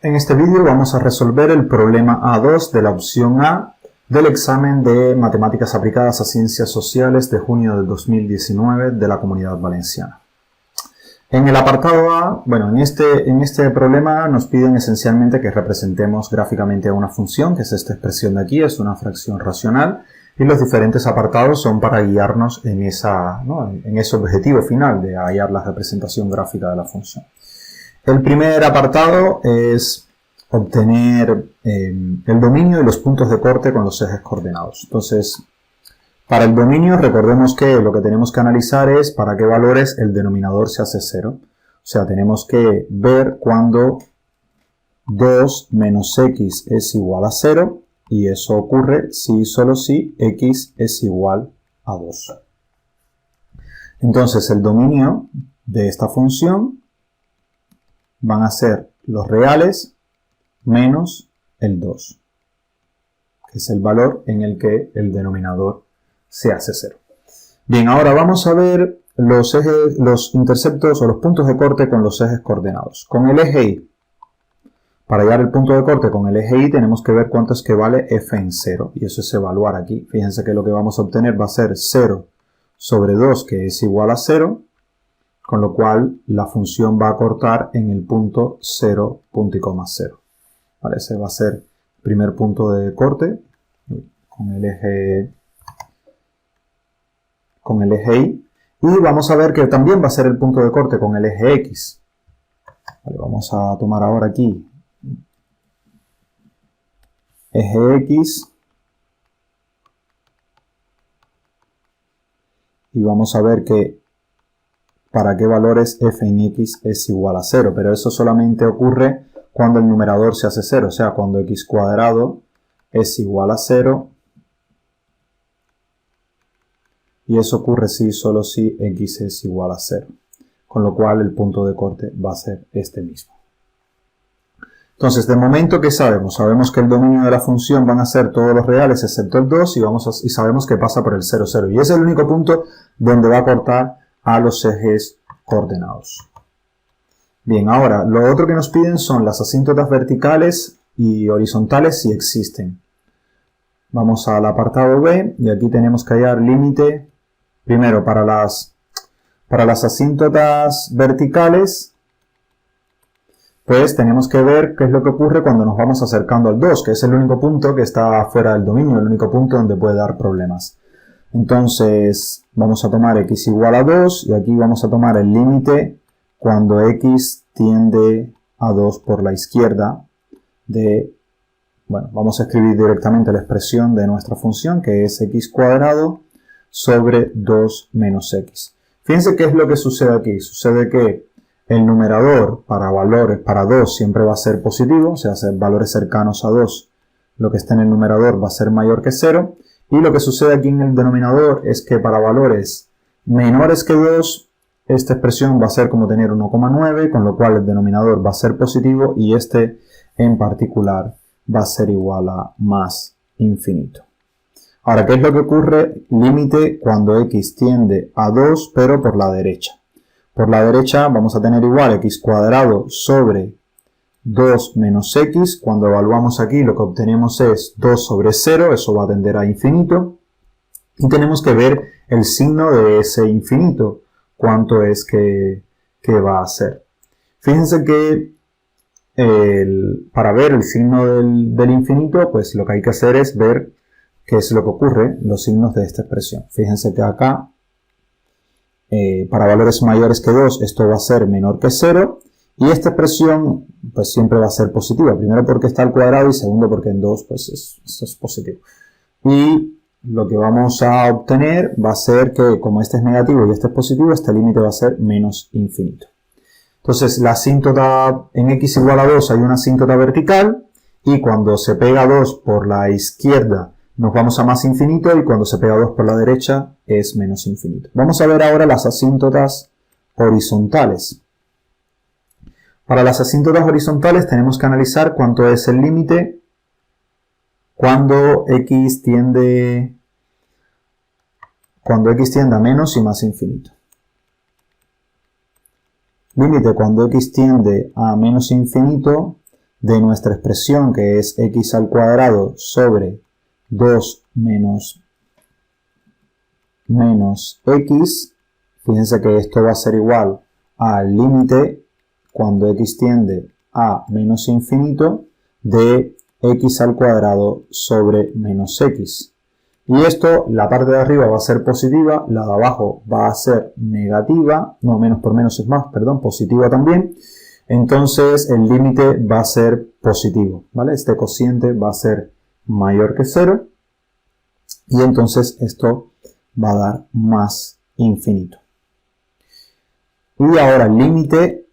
En este vídeo vamos a resolver el problema A2 de la opción A del examen de Matemáticas Aplicadas a Ciencias Sociales de junio del 2019 de la Comunidad Valenciana. En el apartado A, en este problema nos piden esencialmente que representemos gráficamente a una función, que es esta expresión de aquí, es una fracción racional, y los diferentes apartados son para guiarnos en ese objetivo final de hallar la representación gráfica de la función. El primer apartado es obtener el dominio y los puntos de corte con los ejes coordenados. Entonces, para el dominio, recordemos que lo que tenemos que analizar es para qué valores el denominador se hace 0. O sea, tenemos que ver cuando 2 menos x es igual a 0, y eso ocurre si y solo si x es igual a 2. Entonces, el dominio de esta función van a ser los reales menos el 2, que es el valor en el que el denominador se hace 0. Bien, ahora vamos a ver los interceptos o los puntos de corte con los ejes coordenados. Con el eje Y, para hallar el punto de corte con el eje Y tenemos que ver cuánto es que vale f en 0, y eso es evaluar aquí. Fíjense que lo que vamos a obtener va a ser 0 sobre 2, que es igual a 0, con lo cual la función va a cortar en el punto 0, punto y coma 0. ¿Vale? Ese va a ser el primer punto de corte con el eje Y. Y vamos a ver que también va a ser el punto de corte con el eje X. Vale, vamos a tomar ahora aquí eje X. Y vamos a ver que para qué valores f en x es igual a 0, pero eso solamente ocurre cuando el numerador se hace 0, o sea, cuando x cuadrado es igual a 0, y eso ocurre si y solo si x es igual a 0, con lo cual el punto de corte va a ser este mismo. Entonces, de momento, ¿qué sabemos? Sabemos que el dominio de la función van a ser todos los reales excepto el 2, y sabemos que pasa por el 0, 0, y es el único punto donde va a cortar a los ejes coordenados. Bien, ahora, lo otro que nos piden son las asíntotas verticales y horizontales si existen. Vamos al apartado B, y aquí tenemos que hallar límite. Primero, para las asíntotas verticales, pues tenemos que ver qué es lo que ocurre cuando nos vamos acercando al 2, que es el único punto que está fuera del dominio, el único punto donde puede dar problemas. Entonces, vamos a tomar x igual a 2, y aquí vamos a tomar el límite cuando x tiende a 2 por la izquierda vamos a escribir directamente la expresión de nuestra función, que es x cuadrado sobre 2 menos x. Fíjense qué es lo que sucede aquí. Sucede que el numerador para 2 siempre va a ser positivo, o sea, valores cercanos a 2, lo que está en el numerador va a ser mayor que 0, y lo que sucede aquí en el denominador es que para valores menores que 2, esta expresión va a ser como tener 1,9, con lo cual el denominador va a ser positivo, y este en particular va a ser igual a más infinito. Ahora, ¿qué es lo que ocurre? Límite cuando x tiende a 2, pero por la derecha. Por la derecha vamos a tener igual x cuadrado sobre 2 menos x. Cuando evaluamos aquí lo que obtenemos es 2 sobre 0, eso va a tender a infinito. Y tenemos que ver el signo de ese infinito, cuánto es que va a ser. Fíjense que para ver el signo del infinito, pues lo que hay que hacer es ver qué es lo que ocurre, los signos de esta expresión. Fíjense que acá, para valores mayores que 2, esto va a ser menor que 0, y esta expresión pues siempre va a ser positiva, primero porque está al cuadrado y segundo porque en 2 pues esto es positivo. Y lo que vamos a obtener va a ser que como este es negativo y este es positivo, este límite va a ser menos infinito. Entonces, la asíntota en x igual a 2 hay una asíntota vertical, y cuando se pega 2 por la izquierda nos vamos a más infinito, y cuando se pega 2 por la derecha es menos infinito. Vamos a ver ahora las asíntotas horizontales. Para las asíntotas horizontales tenemos que analizar cuánto es el límite cuando x tiende a menos y más infinito. Límite cuando x tiende a menos infinito de nuestra expresión, que es x al cuadrado sobre 2 menos x, fíjense que esto va a ser igual al límite cuando x tiende a menos infinito de x al cuadrado sobre menos x. Y esto, la parte de arriba va a ser positiva, la de abajo va a ser negativa, no, menos por menos es más, perdón, positiva también. Entonces el límite va a ser positivo, ¿vale? Este cociente va a ser mayor que 0 y entonces esto va a dar más infinito. Y ahora el límite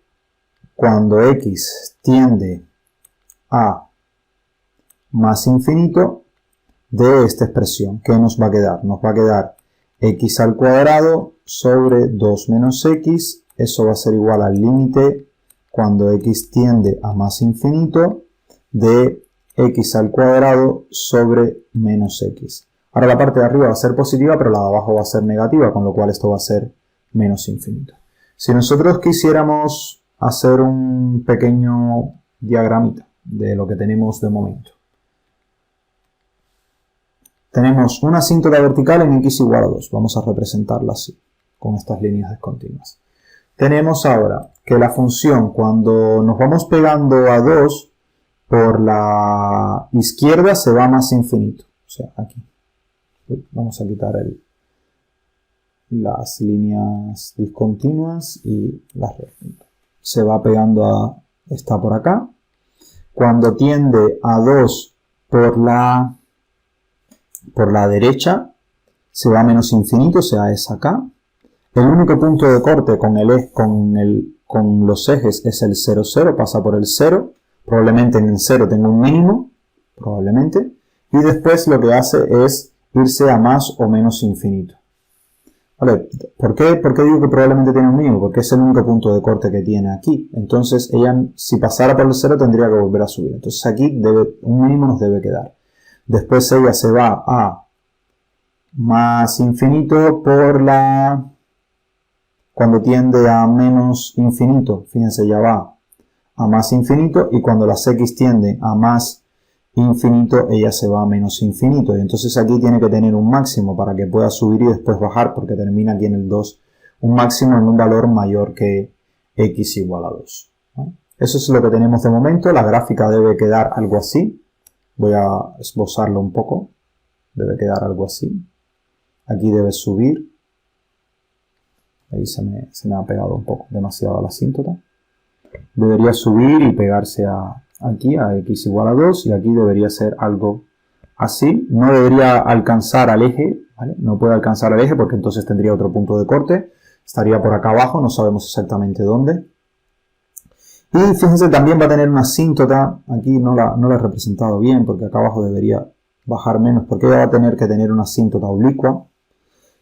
cuando x tiende a más infinito de esta expresión. ¿Qué nos va a quedar? Nos va a quedar x al cuadrado sobre 2 menos x. Eso va a ser igual al límite cuando x tiende a más infinito de x al cuadrado sobre menos x. Ahora la parte de arriba va a ser positiva, pero la de abajo va a ser negativa, con lo cual esto va a ser menos infinito. Si nosotros quisiéramos hacer un pequeño diagramita de lo que tenemos de momento. Tenemos una asíntota vertical en x igual a 2. Vamos a representarla así, con estas líneas discontinuas. Tenemos ahora que la función, cuando nos vamos pegando a 2, por la izquierda se va más infinito. O sea, aquí. Vamos a quitar las líneas discontinuas y las rectas. Se va pegando a... está por acá. Cuando tiende a 2 por la derecha, se va a menos infinito, o sea, es acá. El único punto de corte con los ejes es el 0, 0, pasa por el 0. Probablemente en el 0 tenga un mínimo, probablemente. Y después lo que hace es irse a más o menos infinito. Vale, ¿por qué digo que probablemente tiene un mínimo? Porque es el único punto de corte que tiene aquí. Entonces, ella, si pasara por el 0, tendría que volver a subir. Entonces, aquí un mínimo nos debe quedar. Después ella se va a más infinito cuando tiende a menos infinito, fíjense, ya va a más infinito, y cuando las x tienden a más infinito, ella se va a menos infinito. Y entonces aquí tiene que tener un máximo para que pueda subir y después bajar, porque termina aquí en el 2, un máximo en un valor mayor que x igual a 2. ¿Vale? Eso es lo que tenemos de momento. La gráfica debe quedar algo así. Voy a esbozarlo un poco. Debe quedar algo así. Aquí debe subir. Ahí se me ha pegado un poco demasiado a la asíntota. Debería subir y pegarse aquí a x igual a 2. Y aquí debería ser algo así. No debería alcanzar al eje. ¿Vale? No puede alcanzar al eje porque entonces tendría otro punto de corte. Estaría por acá abajo. No sabemos exactamente dónde. Y fíjense, también va a tener una asíntota, aquí no la he representado bien porque acá abajo debería bajar menos, porque ella va a tener que tener una asíntota oblicua,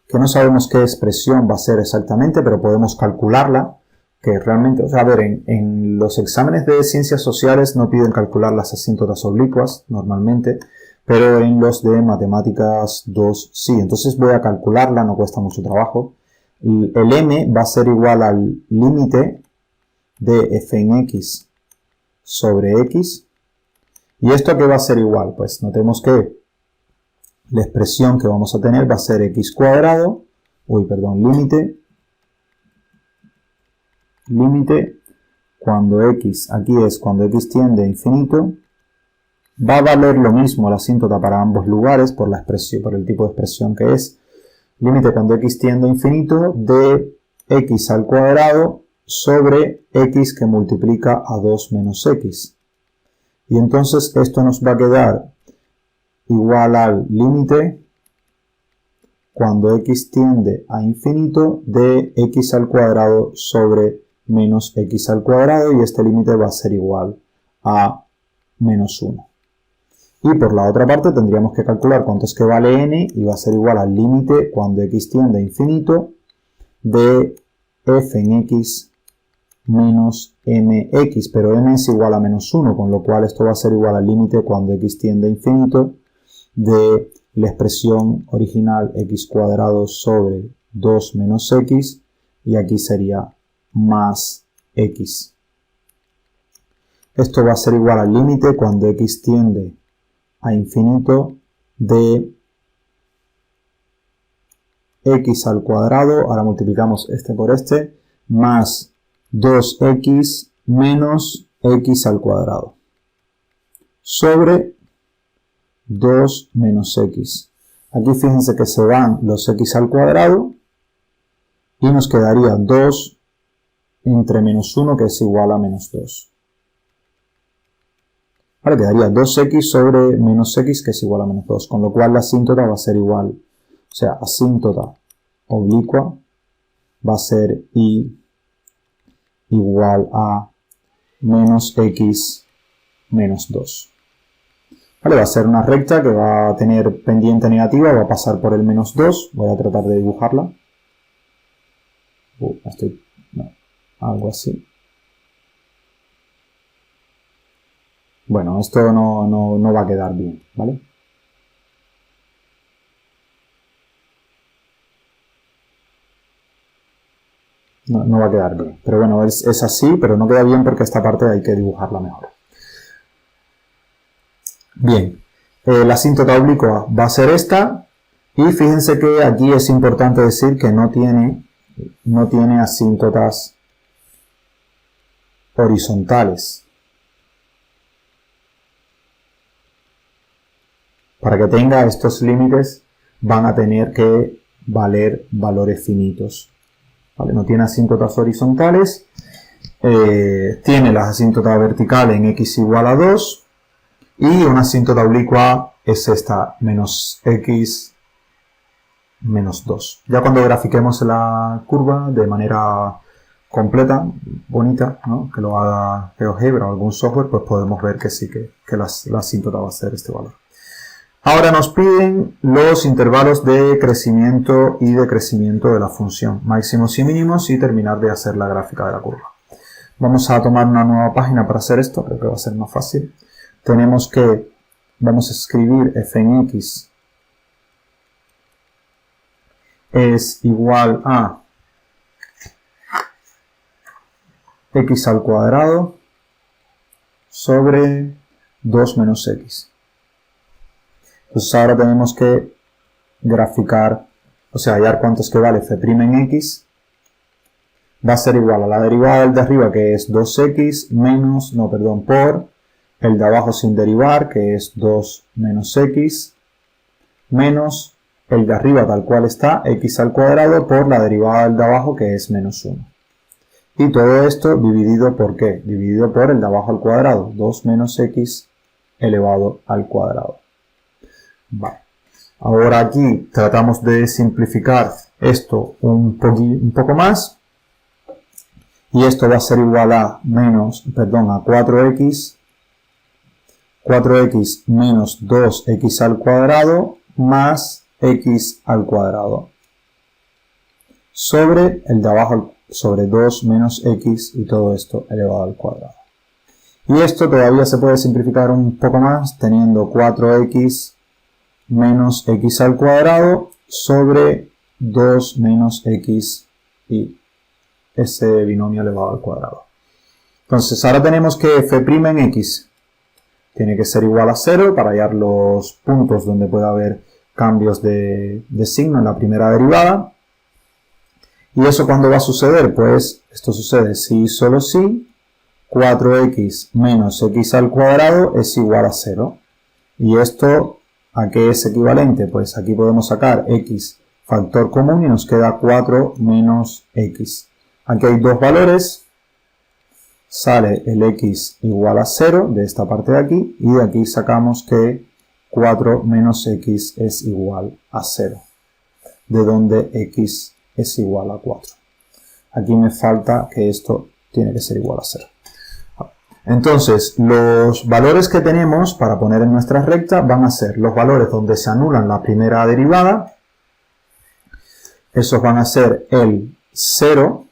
que no sabemos qué expresión va a ser exactamente, pero podemos calcularla, que realmente, o sea, a ver, en los exámenes de ciencias sociales no piden calcular las asíntotas oblicuas normalmente, pero en los de matemáticas 2 sí, entonces voy a calcularla, no cuesta mucho trabajo. El m va a ser igual al límite de f en x sobre x. ¿Y esto a qué va a ser igual? Pues notemos que la expresión que vamos a tener va a ser x cuadrado, límite cuando x, aquí es cuando x tiende a infinito, va a valer lo mismo la asíntota para ambos lugares por la expresión, por el tipo de expresión que es, límite cuando x tiende a infinito de x al cuadrado sobre x que multiplica a 2 menos x. Y entonces esto nos va a quedar igual al límite cuando x tiende a infinito de x al cuadrado sobre menos x al cuadrado, y este límite va a ser igual a menos 1. Y por la otra parte tendríamos que calcular cuánto es que vale n, y va a ser igual al límite cuando x tiende a infinito de f en x menos mx, pero m es igual a menos 1, con lo cual esto va a ser igual al límite cuando x tiende a infinito de la expresión original x cuadrado sobre 2 menos x, y aquí sería más x. Esto va a ser igual al límite cuando x tiende a infinito de x al cuadrado, ahora multiplicamos este por este, más 2x menos x al cuadrado, sobre 2 menos x. Aquí fíjense que se van los x al cuadrado y nos quedaría 2 entre menos 1, que es igual a menos 2. Ahora quedaría 2x sobre menos x, que es igual a menos 2, con lo cual la asíntota va a ser igual, o sea, asíntota oblicua va a ser y igual a menos x menos 2. Vale, va a ser una recta que va a tener pendiente negativa, va a pasar por el menos 2. Voy a tratar de dibujarla. Algo así. Bueno, esto no va a quedar bien, ¿vale? No va a quedar bien. Pero bueno, es así, pero no queda bien porque esta parte hay que dibujarla mejor. Bien, la asíntota oblicua va a ser esta. Y fíjense que aquí es importante decir que no tiene asíntotas horizontales. Para que tenga estos límites van a tener que valer valores finitos. ¿Vale? No tiene asíntotas horizontales. Tiene la asíntota vertical en x igual a 2. Y una asíntota oblicua es esta, menos x menos 2. Ya cuando grafiquemos la curva de manera completa, bonita, ¿no? Que lo haga GeoGebra o algún software, pues podemos ver que sí, que la asíntota va a ser este valor. Ahora nos piden los intervalos de crecimiento y decrecimiento de la función, máximos y mínimos, y terminar de hacer la gráfica de la curva. Vamos a tomar una nueva página para hacer esto, creo que va a ser más fácil. Vamos a escribir f en x es igual a x al cuadrado sobre 2 menos x. Entonces ahora tenemos que graficar, o sea, hallar cuánto es que vale f' en x. Va a ser igual a la derivada del de arriba, que es 2x por el de abajo sin derivar, que es 2 menos x, menos el de arriba tal cual está, x al cuadrado, por la derivada del de abajo, que es menos 1. Y todo esto dividido por ¿qué? Dividido por el de abajo al cuadrado, 2 menos x elevado al cuadrado. Vale. Ahora aquí tratamos de simplificar esto un poco más. Y esto va a ser igual a 4x menos 2x al cuadrado más x al cuadrado sobre el de abajo, sobre 2 menos x y todo esto elevado al cuadrado. Y esto todavía se puede simplificar un poco más teniendo 4x menos x al cuadrado sobre 2 menos x y ese binomio elevado al cuadrado. Entonces ahora tenemos que f' en x tiene que ser igual a 0 para hallar los puntos donde pueda haber cambios de signo en la primera derivada. ¿Y eso cuándo va a suceder? Pues esto sucede si y solo si 4x menos x al cuadrado es igual a 0. ¿Y esto a qué es equivalente? Pues aquí podemos sacar x factor común y nos queda 4 menos x. Aquí hay dos valores, sale el x igual a 0 de esta parte de aquí, y de aquí sacamos que 4 menos x es igual a 0, de donde x es igual a 4. Aquí me falta que esto tiene que ser igual a 0. Entonces, los valores que tenemos para poner en nuestra recta van a ser los valores donde se anulan la primera derivada. Esos van a ser el 0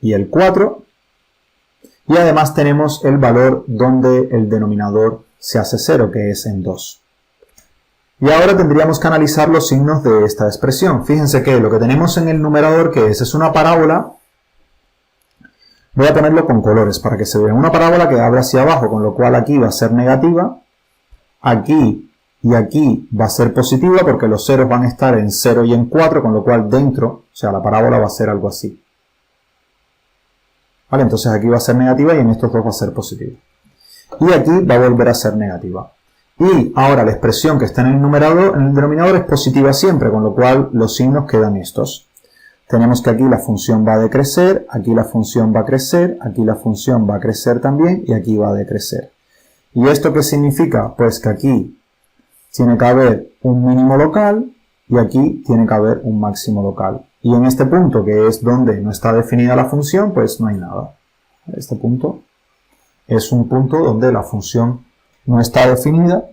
y el 4. Y además tenemos el valor donde el denominador se hace 0, que es en 2. Y ahora tendríamos que analizar los signos de esta expresión. Fíjense que lo que tenemos en el numerador, que es una parábola, Voy a ponerlo con colores para que se vea. Una parábola que abre hacia abajo, con lo cual aquí va a ser negativa. Aquí y aquí va a ser positiva porque los ceros van a estar en 0 y en 4, con lo cual dentro, o sea, la parábola va a ser algo así. ¿Vale? Entonces aquí va a ser negativa y en estos dos va a ser positiva. Y aquí va a volver a ser negativa. Y ahora la expresión que está en el denominador es positiva siempre, con lo cual los signos quedan estos. Tenemos que aquí la función va a decrecer, aquí la función va a crecer, aquí la función va a crecer también y aquí va a decrecer. ¿Y esto qué significa? Pues que aquí tiene que haber un mínimo local y aquí tiene que haber un máximo local. Y en este punto, que es donde no está definida la función, pues no hay nada. Este punto es un punto donde la función no está definida.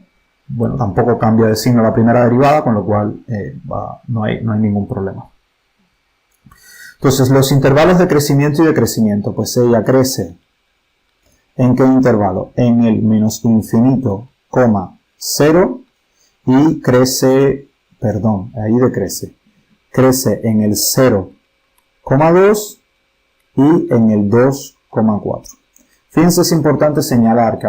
Bueno, tampoco cambia de signo la primera derivada, con lo cual no hay ningún problema. Entonces, los intervalos de crecimiento y decrecimiento, pues ella crece. ¿En qué intervalo? En el menos infinito, 0 y crece, ahí decrece. Crece en el 0,2 y en el 2,4. Fíjense, es importante señalar que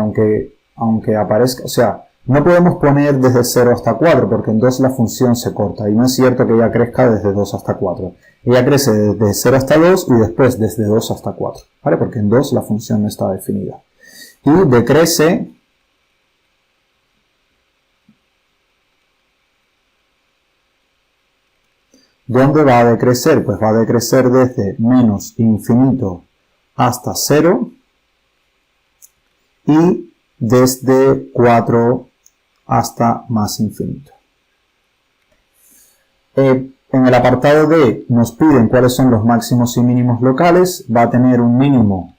aunque aparezca, o sea, no podemos poner desde 0 hasta 4 porque en 2 la función se corta y no es cierto que ella crezca desde 2 hasta 4. Ella crece desde 0 hasta 2 y después desde 2 hasta 4, ¿vale? Porque en 2 la función no está definida. Y decrece ¿dónde va a decrecer? Pues va a decrecer desde menos infinito hasta 0 y desde 4 hasta más infinito. En el apartado D nos piden cuáles son los máximos y mínimos locales. Va a tener un mínimo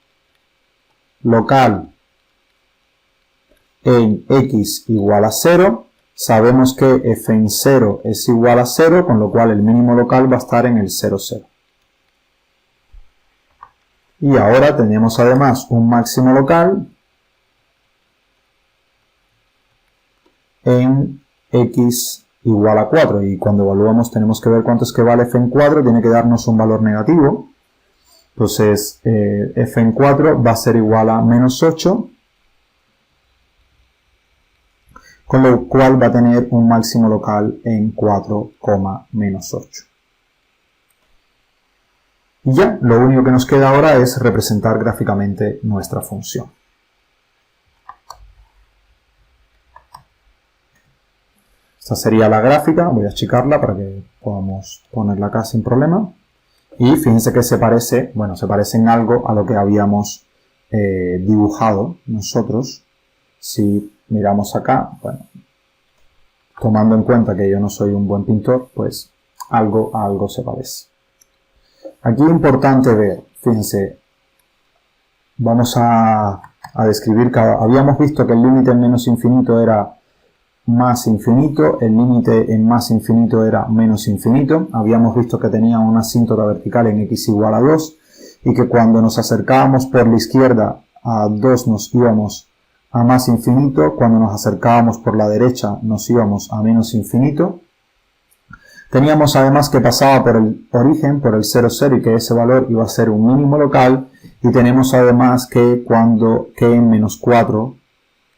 local en x igual a 0. Sabemos que f en 0 es igual a 0, con lo cual el mínimo local va a estar en el 0, 0. Y ahora tenemos además un máximo local en x igual a 4. Y cuando evaluamos tenemos que ver cuánto es que vale f en 4, tiene que darnos un valor negativo. Entonces f en 4 va a ser igual a menos 8. Con lo cual va a tener un máximo local en 4, menos 8. Y ya, lo único que nos queda ahora es representar gráficamente nuestra función. Esta sería la gráfica, voy a achicarla para que podamos ponerla acá sin problema. Y fíjense que se parece en algo a lo que habíamos dibujado nosotros. Si miramos acá, bueno, tomando en cuenta que yo no soy un buen pintor, pues algo a algo se parece. Aquí es importante ver, fíjense, vamos a describir habíamos visto que el límite en menos infinito era más infinito, el límite en más infinito era menos infinito, habíamos visto que tenía una asíntota vertical en x igual a 2 y que cuando nos acercábamos por la izquierda a 2 nos íbamos a más infinito, cuando nos acercábamos por la derecha nos íbamos a menos infinito. Teníamos además que pasaba por el origen, por el 0, 0 y que ese valor iba a ser un mínimo local, y tenemos además que en menos 4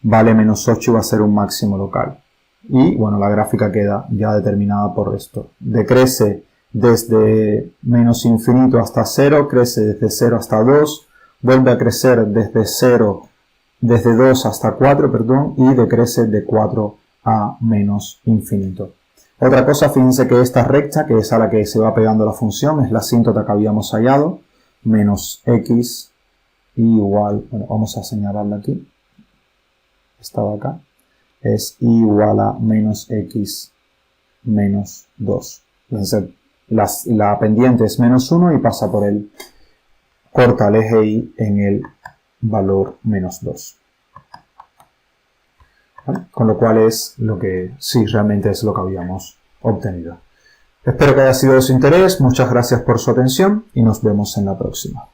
vale menos 8 y va a ser un máximo local. Y bueno, la gráfica queda ya determinada por esto. Decrece desde menos infinito hasta 0, crece desde 0 hasta 2, vuelve a crecer desde 2 hasta 4, y decrece de 4 a menos infinito. Otra cosa, fíjense que esta recta, que es a la que se va pegando la función, es la asíntota que habíamos hallado, menos x igual, bueno, vamos a señalarla aquí, esta de acá, es igual a menos x menos 2. Fíjense, la pendiente es menos 1 y pasa por el, corta el eje y en el valor menos 2. ¿Vale? Con lo cual es lo que sí realmente es lo que habíamos obtenido. Espero que haya sido de su interés, muchas gracias por su atención y nos vemos en la próxima.